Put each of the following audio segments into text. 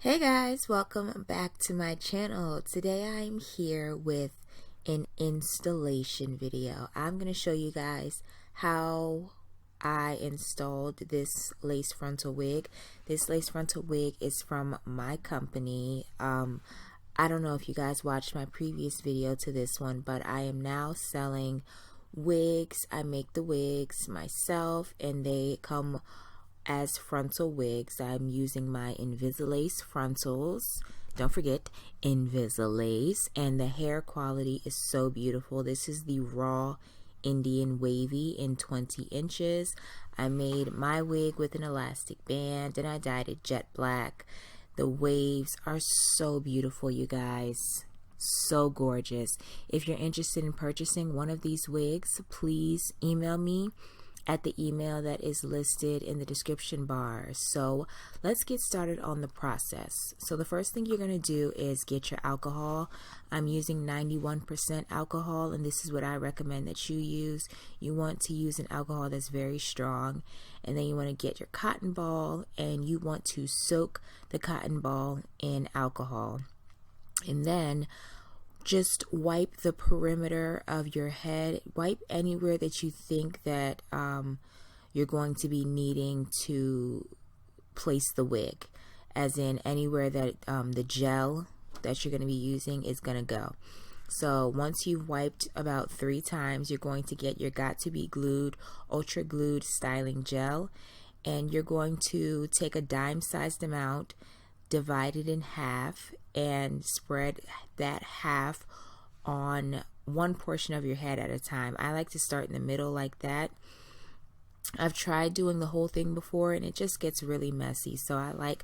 Hey guys, welcome back to my channel. Today I'm here with an installation video. I'm going to show you guys how I installed this lace frontal wig. This lace frontal wig is from my company. I don't know if you guys watched my previous video to this one, but I am now selling wigs. I make the wigs myself and they come as frontal wigs. I'm using my Invisilace frontals. Don't forget Invisilace, and the hair quality is so beautiful. This is the raw Indian wavy in 20 inches. I made my wig with an elastic band and I dyed it jet black. The waves are so beautiful, you guys. So gorgeous. If you're interested in purchasing one of these wigs, please email me at the email that is listed in the description bar. So let's get started on the process. So the first thing you're going to do is get your alcohol. I'm using 91% alcohol, and this is what I recommend that you use. You want to use an alcohol that's very strong, and then you want to get your cotton ball and you want to soak the cotton ball in alcohol, and then just wipe the perimeter of your head. Wipe anywhere that you think that you're going to be needing to place the wig, as in anywhere that the gel that you're going to be using is going to go. So once you've wiped about 3 times, you're going to get your Got2b glued, ultra glued styling gel, and you're going to take a dime-sized amount, divide it in half, and spread that half on one portion of your head at a time. I like to start in the middle like that. I've tried doing the whole thing before and it just gets really messy, so I like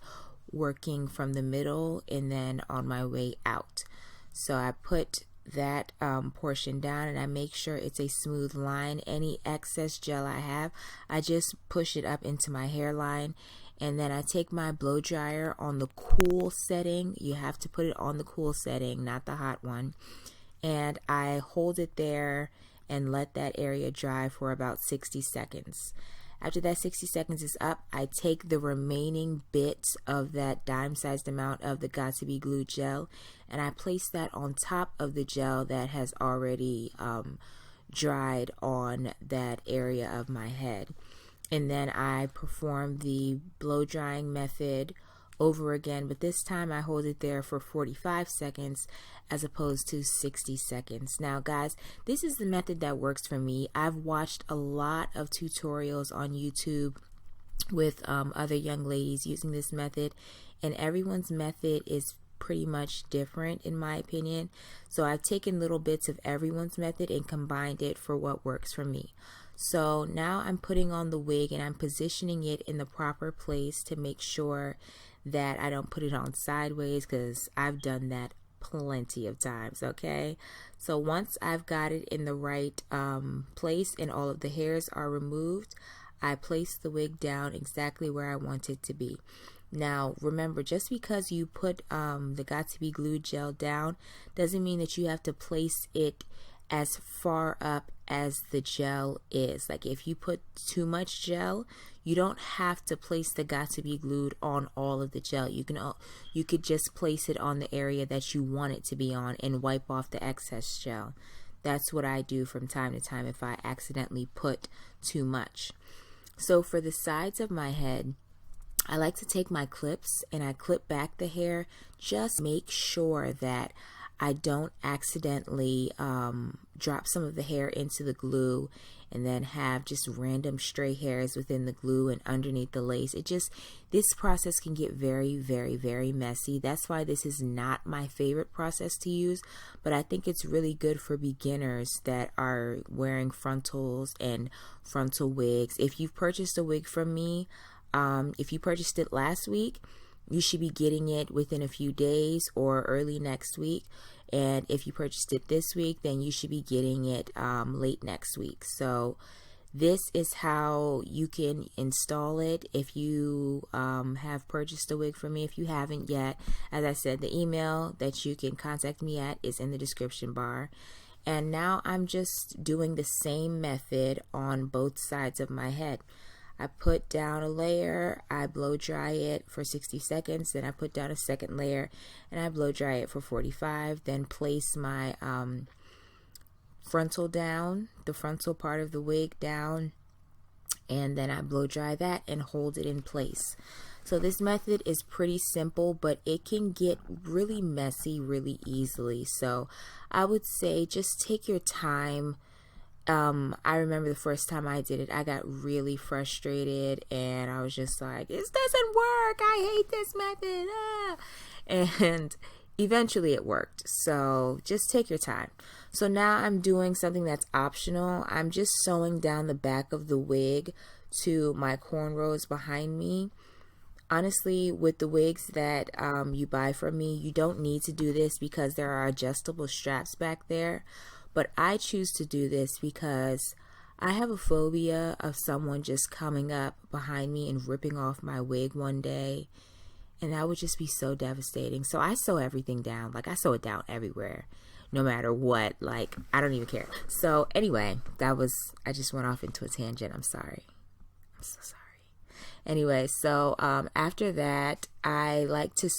working from the middle and then on my way out. So I put that portion down and I make sure it's a smooth line. Any excess gel I have, I just push it up into my hairline. And then I take my blow dryer on the cool setting. You have to put it on the cool setting, not the hot one. And I hold it there and let that area dry for about 60 seconds. After that 60 seconds is up, I take the remaining bits of that dime-sized amount of the Got2b glue gel and I place that on top of the gel that has already dried on that area of my head. And then I perform the blow drying method over again, but this time I hold it there for 45 seconds as opposed to 60 seconds. Now guys, this is the method that works for me. I've watched a lot of tutorials on YouTube with other young ladies using this method, and everyone's method is pretty much different in my opinion. So I've taken little bits of everyone's method and combined it for what works for me. So now I'm putting on the wig and I'm positioning it in the proper place to make sure that I don't put it on sideways, because I've done that plenty of times. Okay, so once I've got it in the right place and all of the hairs are removed, I place the wig down exactly where I want it to be. Now remember, just because you put the Got2b glue gel down doesn't mean that you have to place it as far up as the gel is. Like if you put too much gel, you don't have to place the Got2b glued on all of the gel. You could just place it on the area that you want it to be on and wipe off the excess gel. That's what I do from time to time if I accidentally put too much. So for the sides of my head, I like to take my clips and I clip back the hair. Just make sure that I don't accidentally drop some of the hair into the glue and then have just random stray hairs within the glue and underneath the lace. This process can get very, very, very messy. That's why this is not my favorite process to use, but I think it's really good for beginners that are wearing frontals and frontal wigs. If you've purchased a wig from me, if you purchased it last week, you should be getting it within a few days or early next week. And if you purchased it this week, then you should be getting it late next week. So this is how you can install it if you have purchased a wig from me. If you haven't yet, as I said, the email that you can contact me at is in the description bar. And now I'm just doing the same method on both sides of my head. I put down a layer, I blow dry it for 60 seconds, then I put down a second layer and I blow dry it for 45, then place my frontal down, the frontal part of the wig down, and then I blow dry that and hold it in place. So this method is pretty simple, but it can get really messy really easily. So I would say just take your time. I remember the first time I did it, I got really frustrated and I was just like, this doesn't work. I hate this method. Ah. And eventually it worked. So just take your time. So now I'm doing something that's optional. I'm just sewing down the back of the wig to my cornrows behind me. Honestly, with the wigs that you buy from me, you don't need to do this because there are adjustable straps back there. But I choose to do this because I have a phobia of someone just coming up behind me and ripping off my wig one day. And that would just be so devastating. So I sew everything down. Like, I sew it down everywhere, no matter what. Like, I don't even care. So anyway, I just went off into a tangent. I'm sorry. I'm so sorry. Anyway, so after that, I like to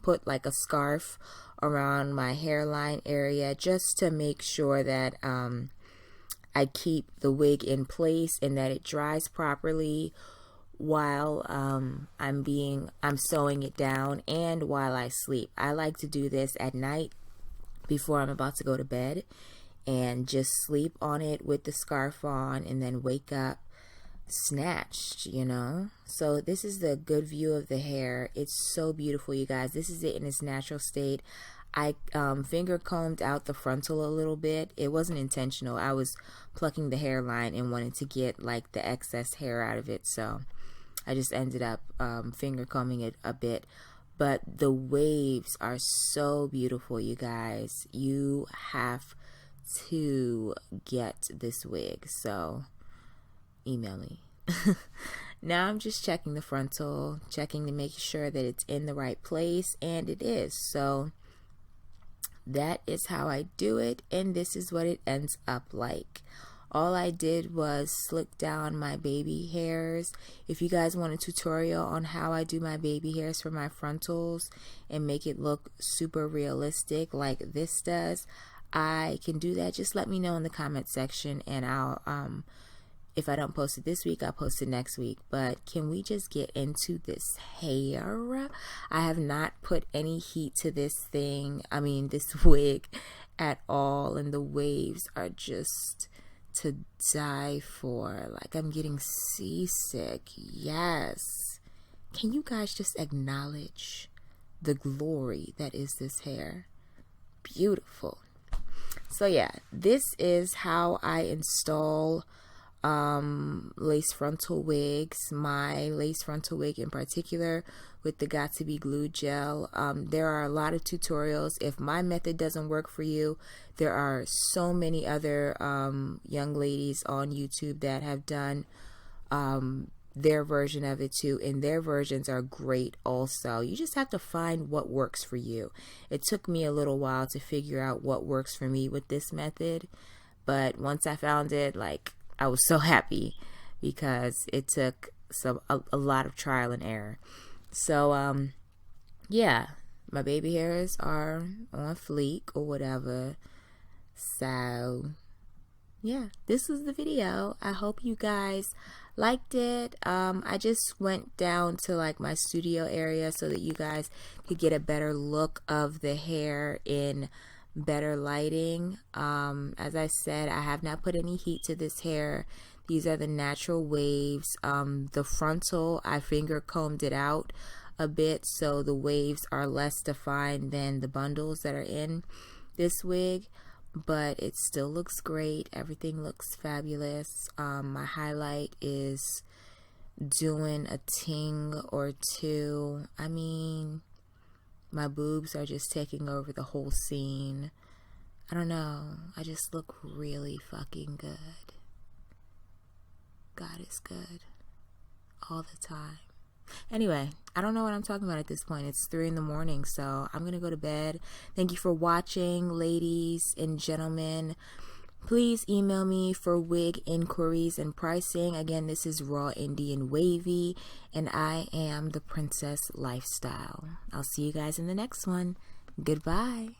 put like a scarf around my hairline area just to make sure that I keep the wig in place and that it dries properly while I'm sewing it down and while I sleep. I like to do this at night before I'm about to go to bed and just sleep on it with the scarf on and then wake up snatched, you know. So this is the good view of the hair. It's so beautiful, you guys. This is it in its natural state. I finger combed out the frontal a little bit. It wasn't intentional. I was plucking the hairline and wanted to get like the excess hair out of it, so I just ended up finger combing it a bit. But the waves are so beautiful, you guys. You have to get this wig, so email me. Now I'm just checking the frontal, checking to make sure that it's in the right place, and it is. So that is how I do it, and this is what it ends up like. All I did was slick down my baby hairs. If you guys want a tutorial on how I do my baby hairs for my frontals and make it look super realistic like this does, I can do that. Just let me know in the comment section, and I'll if I don't post it this week, I'll post it next week. But can we just get into this hair? I have not put any heat to this thing, this wig at all, and the waves are just to die for. Like, I'm getting seasick. Yes. Can you guys just acknowledge the glory that is this hair? Beautiful. So yeah, this is how I install lace frontal wigs. My lace frontal wig in particular with the Got2b glue gel. There are a lot of tutorials. If my method doesn't work for you, there are so many other young ladies on YouTube that have done their version of it too, and their versions are great also. You just have to find what works for you. It took me a little while to figure out what works for me with this method, but once I found it, like, I was so happy because it took a lot of trial and error. So yeah, my baby hairs are on fleek or whatever. So yeah, this was the video. I hope you guys liked it. I just went down to like my studio area so that you guys could get a better look of the hair in better lighting. As I said, I have not put any heat to this hair. These are the natural waves. The frontal, I finger combed it out a bit so the waves are less defined than the bundles that are in this wig, but it still looks great. Everything looks fabulous. My highlight is doing a ting or two. My boobs are just taking over the whole scene. I don't know. I just look really fucking good. God is good. All the time. Anyway, I don't know what I'm talking about at this point. It's 3 in the morning, so I'm going to go to bed. Thank you for watching, ladies and gentlemen. Please email me for wig inquiries and pricing. Again, this is Raw Indian Wavy, and I am the Princess Lifestyle. I'll see you guys in the next one. Goodbye.